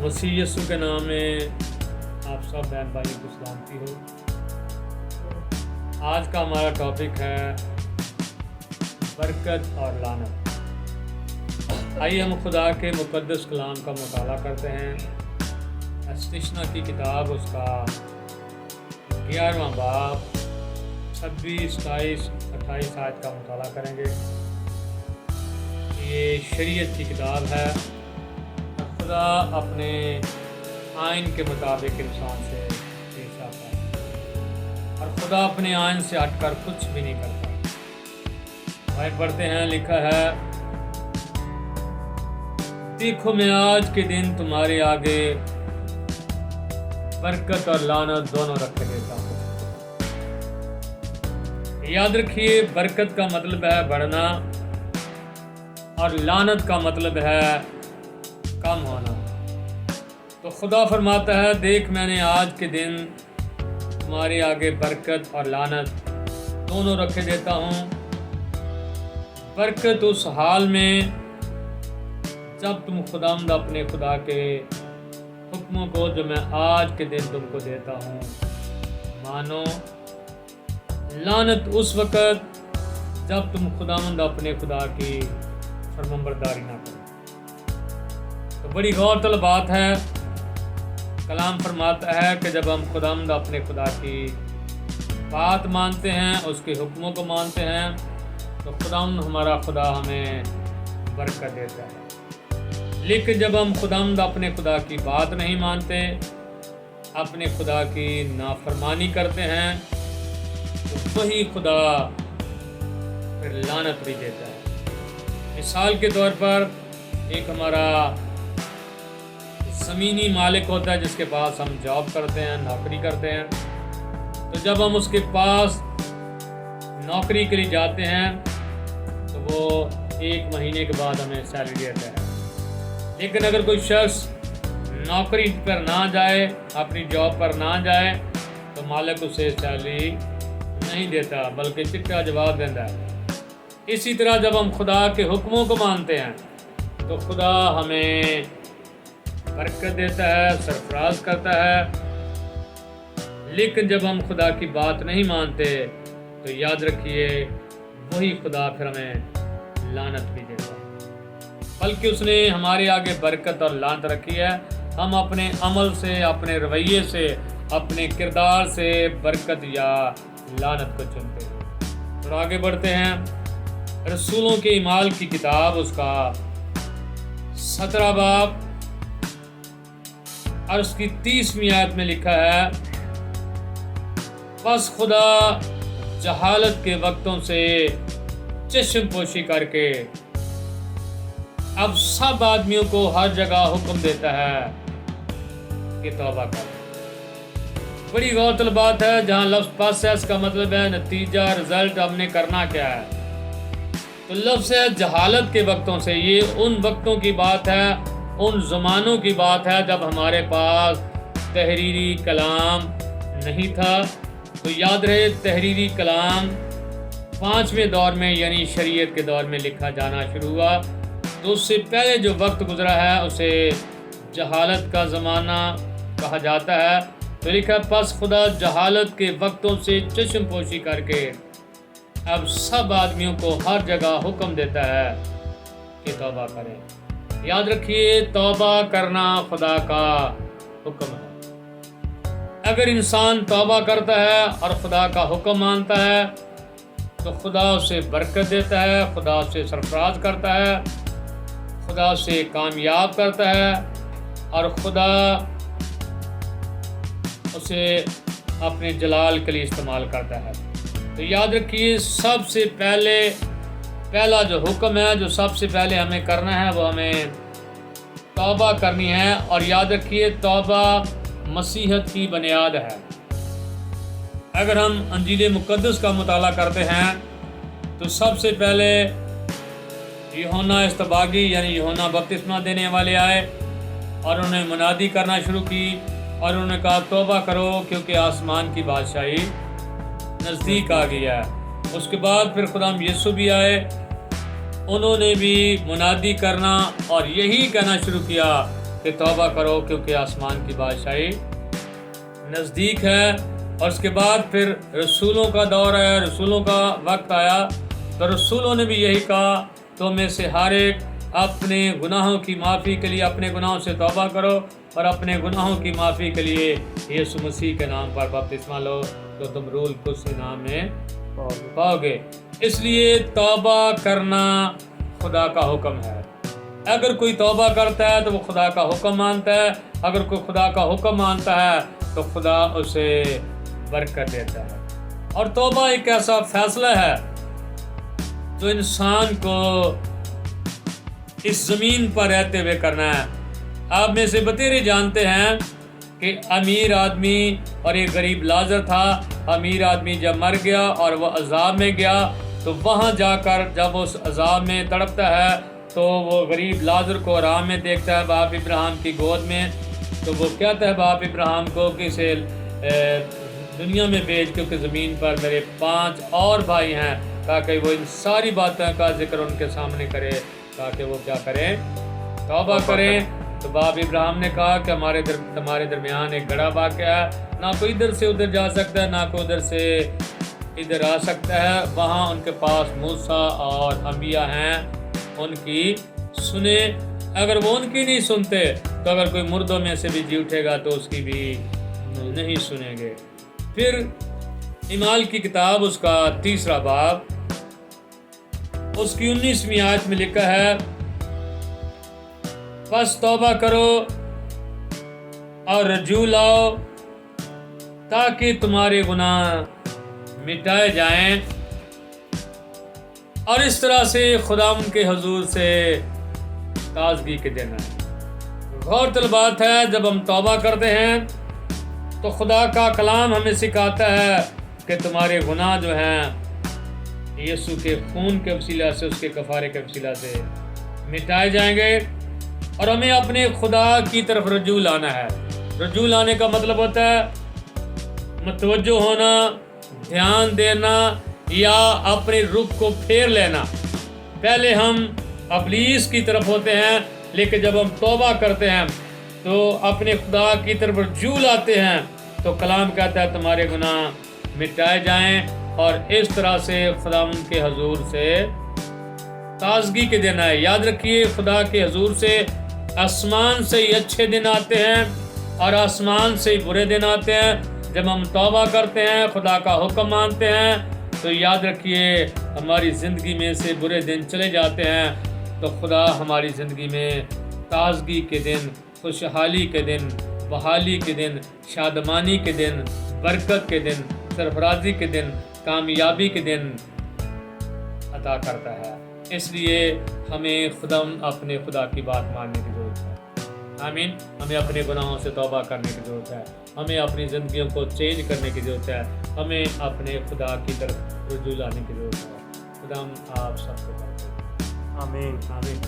مسیح یسوع کے نام میں آپ سب بہن بھائی کو سلامتی ہو۔ آج کا ہمارا ٹاپک ہے برکت اور لعنت۔ آئیے ہم خدا کے مقدس کلام کا مطالعہ کرتے ہیں۔ استثنا کی کتاب اس کا 11واں باب 26، 27، 28 آیت کا مطالعہ کریں گے۔ یہ شریعت کی کتاب ہے۔ خدا اپنے آئین کے مطابق انسان سے پیش آتا ہے اور خدا اپنے آئین سے ہٹ کر کچھ بھی نہیں کرتا۔ آئے پڑھتے ہیں، لکھا ہے، دیکھو میں آج کے دن تمہارے آگے برکت اور لعنت دونوں رکھ دیتا ہوں۔ یاد رکھیے، برکت کا مطلب ہے بڑھنا اور لعنت کا مطلب ہے کم ہونا۔ تو خدا فرماتا ہے، دیکھ میں نے آج کے دن تمہارے آگے برکت اور لعنت دونوں رکھے دیتا ہوں۔ برکت اس حال میں جب تم خداوند اپنے خدا کے حکموں کو جو میں آج کے دن تم کو دیتا ہوں مانو۔ لعنت اس وقت جب تم خداوند اپنے خدا کی فرمانبرداری نہ کرو۔ تو بڑی غور طلب بات ہے۔ کلام فرماتا ہے کہ جب ہم خداوند اپنے خدا کی بات مانتے ہیں، اس کے حکموں کو مانتے ہیں، تو خداوند ہمارا خدا ہمیں برکت دیتا ہے۔ لیکن جب ہم خداوند اپنے خدا کی بات نہیں مانتے، اپنے خدا کی نافرمانی کرتے ہیں، تو وہی خدا پھر لعنت بھی دیتا ہے۔ مثال کے طور پر ایک ہمارا زمینی مالک ہوتا ہے جس کے پاس ہم جاب کرتے ہیں، نوکری کرتے ہیں۔ تو جب ہم اس کے پاس نوکری کے لیے جاتے ہیں تو وہ 1 مہینے کے بعد ہمیں سیلری دیتا ہے۔ لیکن اگر کوئی شخص نوکری پر نہ جائے، اپنی جاب پر نہ جائے، تو مالک اسے سیلری نہیں دیتا بلکہ چٹا جواب دیتا ہے۔ اسی طرح جب ہم خدا کے حکموں کو مانتے ہیں تو خدا ہمیں برکت دیتا ہے، سرفراز کرتا ہے۔ لیکن جب ہم خدا کی بات نہیں مانتے تو یاد رکھیے، وہی خدا پھر ہمیں لعنت بھی دیتا ہے۔ بلکہ اس نے ہمارے آگے برکت اور لعنت رکھی ہے۔ ہم اپنے عمل سے، اپنے رویے سے، اپنے کردار سے برکت یا لعنت کو چنتے ہیں۔ اور آگے بڑھتے ہیں۔ رسولوں کے اعمال کی کتاب اس کا 17 باب اور اس کی 30ویں آیت میں لکھا ہے، بس خدا جہالت کے وقتوں سے چشم پوشی کر کے اب سب آدمیوں کو ہر جگہ حکم دیتا ہے کہ توبہ کرو۔ بڑی غور طلب بات ہے۔ جہاں لفظ پس ہے، اس کا مطلب ہے نتیجہ، رزلٹ، ہم نے کرنا کیا ہے۔ تو لفظ ہے جہالت کے وقتوں سے، یہ ان وقتوں کی بات ہے، ان زمانوں کی بات ہے جب ہمارے پاس تحریری کلام نہیں تھا۔ تو یاد رہے، تحریری کلام 5ویں دور میں یعنی شریعت کے دور میں لکھا جانا شروع ہوا۔ تو اس سے پہلے جو وقت گزرا ہے اسے جہالت کا زمانہ کہا جاتا ہے۔ تو لکھا، پس خدا جہالت کے وقتوں سے چشم پوشی کر کے اب سب آدمیوں کو ہر جگہ حکم دیتا ہے کہ توبہ کریں۔ یاد رکھیے، توبہ کرنا خدا کا حکم ہے۔ اگر انسان توبہ کرتا ہے اور خدا کا حکم مانتا ہے تو خدا اسے برکت دیتا ہے، خدا اسے سرفراز کرتا ہے، خدا اسے کامیاب کرتا ہے اور خدا اسے اپنے جلال کے لیے استعمال کرتا ہے۔ تو یاد رکھیے، سب سے پہلا جو حکم ہے، جو سب سے پہلے ہمیں کرنا ہے، وہ ہمیں توبہ کرنی ہے۔ اور یاد رکھیے، توبہ مسیحت کی بنیاد ہے۔ اگر ہم انجیل مقدس کا مطالعہ کرتے ہیں تو سب سے پہلے یوحنا استباغی یعنی یوحنا بپتسمہ دینے والے آئے اور انہوں نے منادی کرنا شروع کی اور انہوں نے کہا، توبہ کرو کیونکہ آسمان کی بادشاہی نزدیک آ گئی ہے۔ اس کے بعد پھر خدام یسوع بھی آئے، انہوں نے بھی منادی کرنا اور یہی کہنا شروع کیا کہ توبہ کرو کیونکہ آسمان کی بادشاہی نزدیک ہے۔ اور اس کے بعد پھر رسولوں کا دور ہے، رسولوں کا وقت آیا تو رسولوں نے بھی یہی کہا، تو میں سے ہر ایک اپنے گناہوں کی معافی کے لیے اپنے گناہوں سے توبہ کرو اور اپنے گناہوں کی معافی کے لیے یسوع مسیح کے نام پر بپتسمہ لو تو تم روح القدس کے نام میں پاؤ گے۔ اس لیے توبہ کرنا خدا کا حکم ہے۔ اگر کوئی توبہ کرتا ہے تو وہ خدا کا حکم مانتا ہے، اگر کوئی خدا کا حکم مانتا ہے تو خدا اسے برکت دیتا ہے۔ اور توبہ ایک ایسا فیصلہ ہے جو انسان کو اس زمین پر رہتے ہوئے کرنا ہے۔ آپ میں سے بتیرے جانتے ہیں کہ امیر آدمی اور ایک غریب لازر تھا۔ امیر آدمی جب مر گیا اور وہ عذاب میں گیا تو وہاں جا کر جب اس عذاب میں تڑپتا ہے تو وہ غریب لازر کو آرام میں دیکھتا ہے باپ ابراہیم کی گود میں، تو وہ کہتا ہے باپ ابراہیم کو کہ اسے دنیا میں بھیج، کیونکہ زمین پر میرے 5 اور بھائی ہیں، تاکہ وہ ان ساری باتوں کا ذکر ان کے سامنے کرے، تاکہ وہ کیا کریں؟ توبہ کریں۔ تو باپ ابراہیم نے کہا کہ ہمارے درمیان ایک گڑھا واقع ہے، نہ کوئی ادھر سے ادھر جا سکتا ہے، نہ کوئی ادھر سے ادھر آ سکتا ہے۔ وہاں ان کے پاس موسیٰ اور انبیاء ہیں، ان کی سنیں۔ اگر وہ ان کی نہیں سنتے تو اگر کوئی مردوں میں سے بھی جی اٹھے گا تو اس کی بھی نہیں سنیں گے۔ پھر اعمال کی کتاب اس کا 3 باب اس کی 19ویں آیت میں لکھا ہے، پس توبہ کرو اور رجوع لاؤ تاکہ تمہارے گناہ مٹائے جائیں، اور اس طرح سے خدا ان کے حضور سے تازگی کے دن ہے۔ غور طلب بات ہے، جب ہم توبہ کرتے ہیں تو خدا کا کلام ہمیں سکھاتا ہے کہ تمہارے گناہ جو ہیں یسوع کے خون کے وسیلہ سے، اس کے کفارے کے وسیلہ سے مٹائے جائیں گے، اور ہمیں اپنے خدا کی طرف رجوع لانا ہے۔ رجوع لانے کا مطلب ہوتا ہے متوجہ ہونا، دھیان دینا یا اپنے رخ کو پھیر لینا۔ پہلے ہم ابلیس کی طرف ہوتے ہیں، لیکن جب ہم توبہ کرتے ہیں تو اپنے خدا کی طرف رجوع لاتے ہیں تو کلام کہتا ہے تمہارے گناہ مٹائے جائیں، اور اس طرح سے خدا ان کے حضور سے تازگی کے دن آئے۔ یاد رکھیے، خدا کے حضور سے آسمان سے ہی اچھے دن آتے ہیں اور آسمان سے ہی برے دن آتے ہیں۔ جب ہم توبہ کرتے ہیں، خدا کا حکم مانتے ہیں، تو یاد رکھیے ہماری زندگی میں سے برے دن چلے جاتے ہیں، تو خدا ہماری زندگی میں تازگی کے دن، خوشحالی کے دن، بحالی کے دن، شادمانی کے دن، برکت کے دن، سرفرازی کے دن، کامیابی کے دن عطا کرتا ہے۔ اس لیے ہمیں اپنے خدا کی بات ماننے کی ضرورت ہے۔ آمین۔ ہمیں اپنے گناہوں سے توبہ کرنے کی ضرورت ہے، ہمیں اپنی زندگیوں کو چینج کرنے کی ضرورت ہے، ہمیں اپنے خدا کی طرف رجوع لانے کی ضرورت ہے۔ خدا آپ سب کو برکت دے۔ آمین۔ آمین۔